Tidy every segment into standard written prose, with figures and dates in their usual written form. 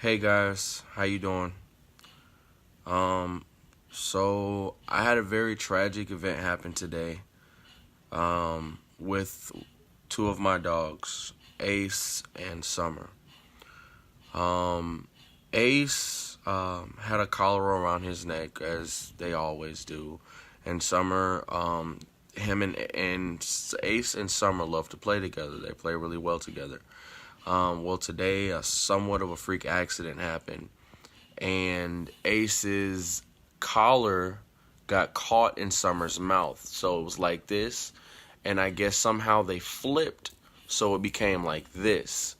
Hey guys, how you doing? So I had a very tragic event happen today. With two of my dogs, Ace and Summer. Um, Ace had a collar around his neck as they always do, and Summer, him and Ace and Summer love to play together. They play really well together. Well, today somewhat of a freak accident happened and Ace's collar got caught in Summer's mouth. So it was like this, and I guess somehow they flipped, so it became like this.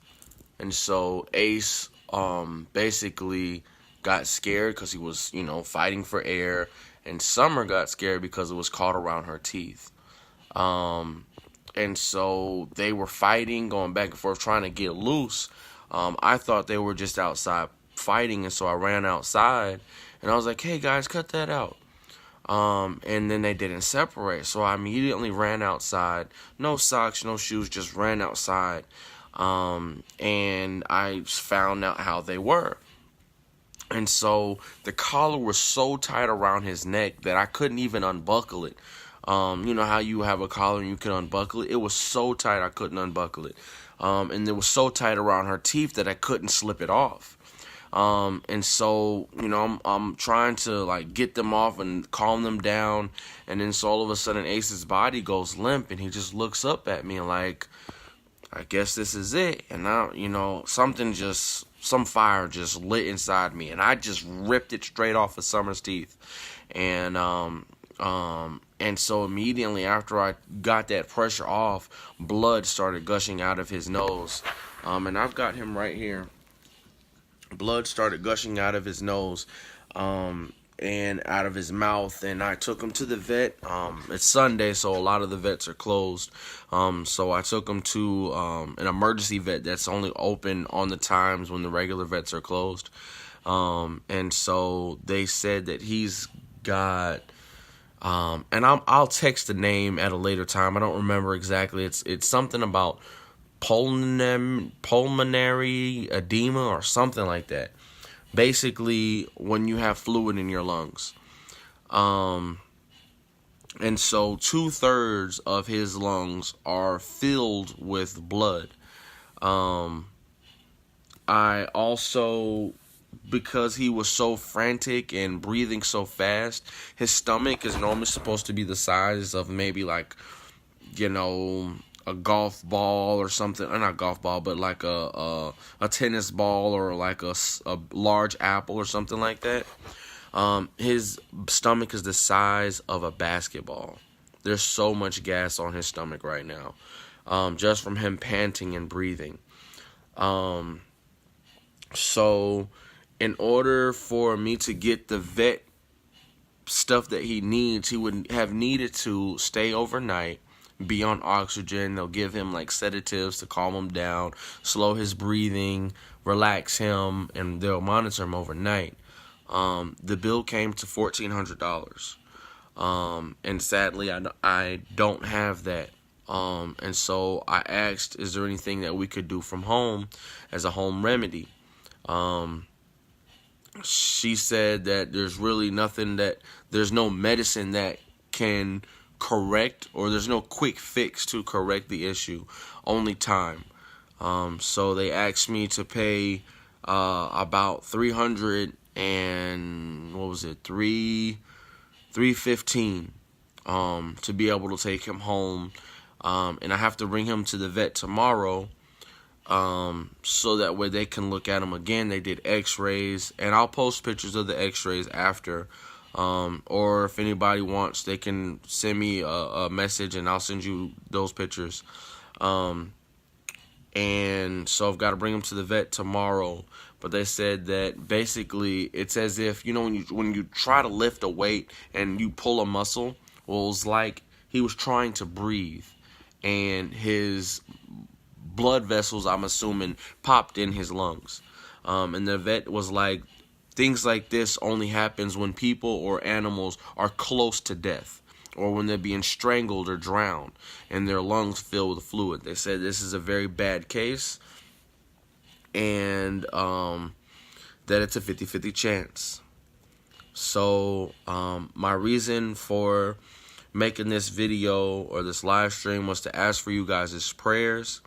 And so Ace basically got scared because he was, fighting for air, and Summer got scared because it was caught around her teeth. Um, and so they were fighting, going back and forth, trying to get loose. I thought they were just outside fighting, and so I ran outside, and I was like, "Hey guys, cut that out." And then they didn't separate, so I immediately ran outside. No socks, no shoes, just ran outside. And I found out how they were. And so the collar was so tight around his neck that I couldn't even unbuckle it. You know how you have a collar and you can unbuckle it? It was so tight I couldn't unbuckle it. And it was so tight around her teeth that I couldn't slip it off. And so, I'm trying to like get them off and calm them down. And then so all of a sudden Ace's body goes limp and he just looks up at me and like, I guess this is it. And now, some fire just lit inside me, and I just ripped it straight off of Summer's teeth. And and so immediately after I got that pressure off, blood started gushing out of his nose. And I've got him right here. Blood started gushing out of his nose, and out of his mouth, and I took him to the vet. It's Sunday, so a lot of the vets are closed. So I took him to an emergency vet that's only open on the times when the regular vets are closed. And so they said that he's got, and I'll text the name at a later time. I don't remember exactly. It's something about pulmonary edema or something like that. Basically, when you have fluid in your lungs. And so 2/3 of his lungs are filled with blood. I also, because he was so frantic and breathing so fast, his stomach is normally supposed to be the size of maybe like, a golf ball or something, or not golf ball, but like a tennis ball or like a large apple or something like that. His stomach is the size of a basketball. There's so much gas on his stomach right now, just from him panting and breathing. So in order for me to get the vet stuff that he needs, he would have needed to stay overnight, be on oxygen. They'll give him like sedatives to calm him down, slow his breathing, relax him, and they'll monitor him overnight. The bill came to $1,400, and sadly I don't have that. And so I asked, is there anything that we could do from home as a home remedy? She said that there's really nothing, there's no medicine that can correct, or there's no quick fix to correct the issue, only time. So they asked me to pay about 300 and what was it, 315 to be able to take him home. And I have to bring him to the vet tomorrow, so that way they can look at him again. They did x-rays, and I'll post pictures of the x-rays after. Or if anybody wants, they can send me a message and I'll send you those pictures. And so I've got to bring him to the vet tomorrow. But they said that basically it's as if, when you try to lift a weight and you pull a muscle, well, it was like he was trying to breathe, and his blood vessels, I'm assuming, popped in his lungs. And the vet was like, things like this only happens when people or animals are close to death, or when they're being strangled or drowned and their lungs fill with fluid. They said this is a very bad case, and that it's a 50-50 chance. So my reason for making this video or this live stream was to ask for you guys' prayers,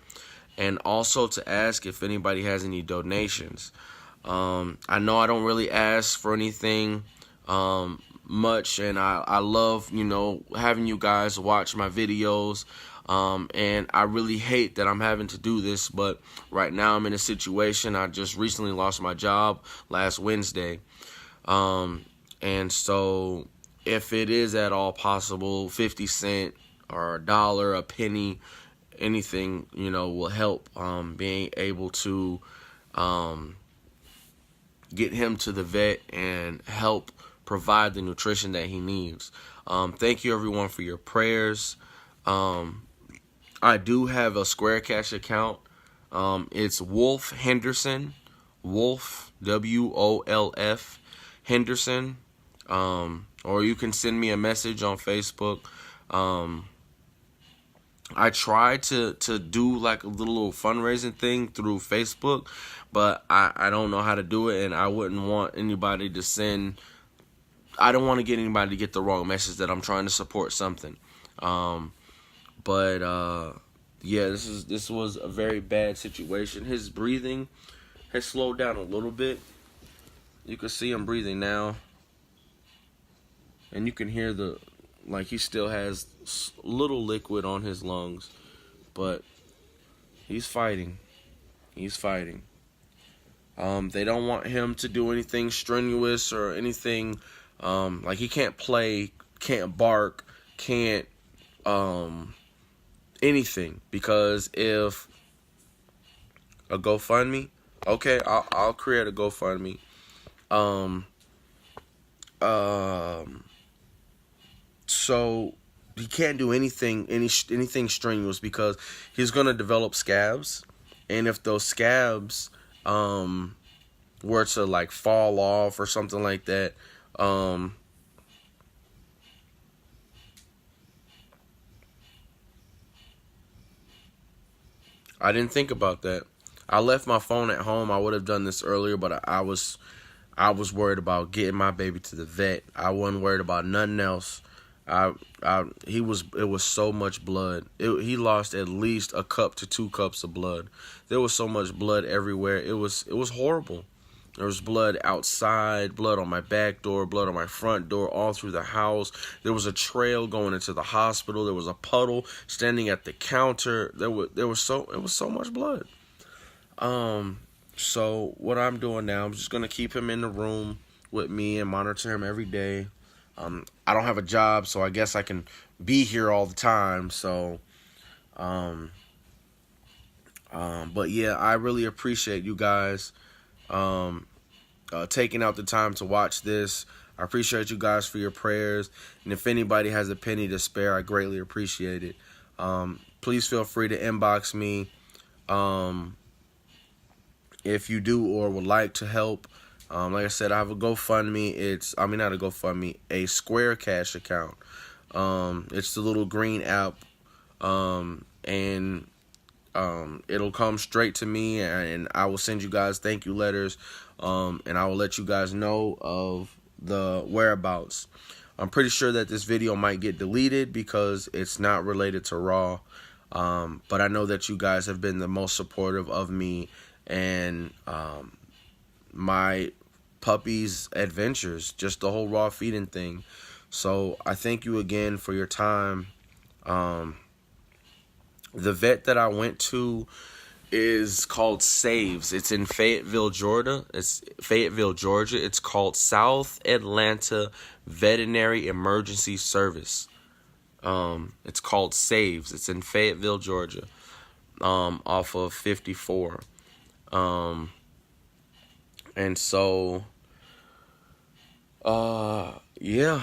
and also to ask if anybody has any donations. I know I don't really ask for anything much, and I love, you know, having you guys watch my videos, and I really hate that I'm having to do this, but right now I'm in a situation. I just recently lost my job last Wednesday, and so if it is at all possible, 50 cents or $1, a penny, anything, you know, will help being able to get him to the vet and help provide the nutrition that he needs. Thank you everyone for your prayers. I do have a Square Cash account. It's WolfHenderson, Wolf, W-O-L-F, Henderson. Or you can send me a message on Facebook. I tried to do like a little fundraising thing through Facebook, but I don't know how to do it, and I wouldn't want anybody to send. I don't want to get anybody to get the wrong message that I'm trying to support something. But yeah, this was a very bad situation. His breathing has slowed down a little bit. You can see him breathing now, and you can hear like he still has little liquid on his lungs, but he's fighting. He's fighting. They don't want him to do anything strenuous or anything. Like he can't play, can't bark, can't anything, because if a GoFundMe, okay, I'll create a GoFundMe. So he can't do anything strenuous, because he's gonna develop scabs, and if those scabs were to like fall off or something like that, I didn't think about that. I left my phone at home. I would have done this earlier, but I was worried about getting my baby to the vet. I wasn't worried about nothing else. It was so much blood. He lost at least a cup to 2 cups of blood. There was so much blood everywhere. It was horrible. There was blood outside, blood on my back door, blood on my front door, all through the house. There was a trail going into the hospital. There was a puddle standing at the counter. It was so much blood. So what I'm doing now, I'm just gonna keep him in the room with me and monitor him every day. I don't have a job, so I guess I can be here all the time. So, but yeah, I really appreciate you guys taking out the time to watch this. I appreciate you guys for your prayers, and if anybody has a penny to spare, I greatly appreciate it. Please feel free to inbox me if you do or would like to help. Like I said, I have a GoFundMe. Not a GoFundMe, a Square Cash account. It's the little green app, and it'll come straight to me, and I will send you guys thank you letters, and I will let you guys know of the whereabouts. I'm pretty sure that this video might get deleted because it's not related to Raw, but I know that you guys have been the most supportive of me and my puppy's adventures, just the whole raw feeding thing. So I thank you again for your time. The vet that I went to is called Saves. It's in Fayetteville, Georgia. It's called South Atlanta Veterinary Emergency Service. It's called Saves. It's in Fayetteville, Georgia, off of 54. And so, yeah.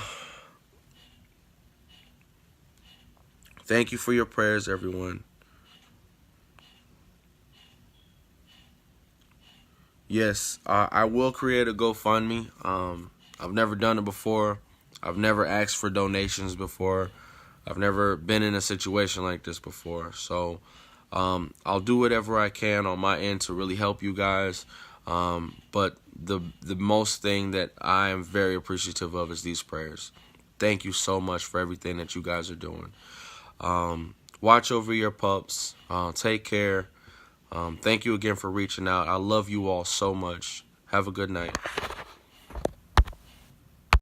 Thank you for your prayers, everyone. Yes, I will create a GoFundMe. I've never done it before. I've never asked for donations before. I've never been in a situation like this before. So, I'll do whatever I can on my end to really help you guys. But the most thing that I am very appreciative of is these prayers. Thank you so much for everything that you guys are doing. Watch over your pups. Take care. Thank you again for reaching out. I love you all so much. Have a good night.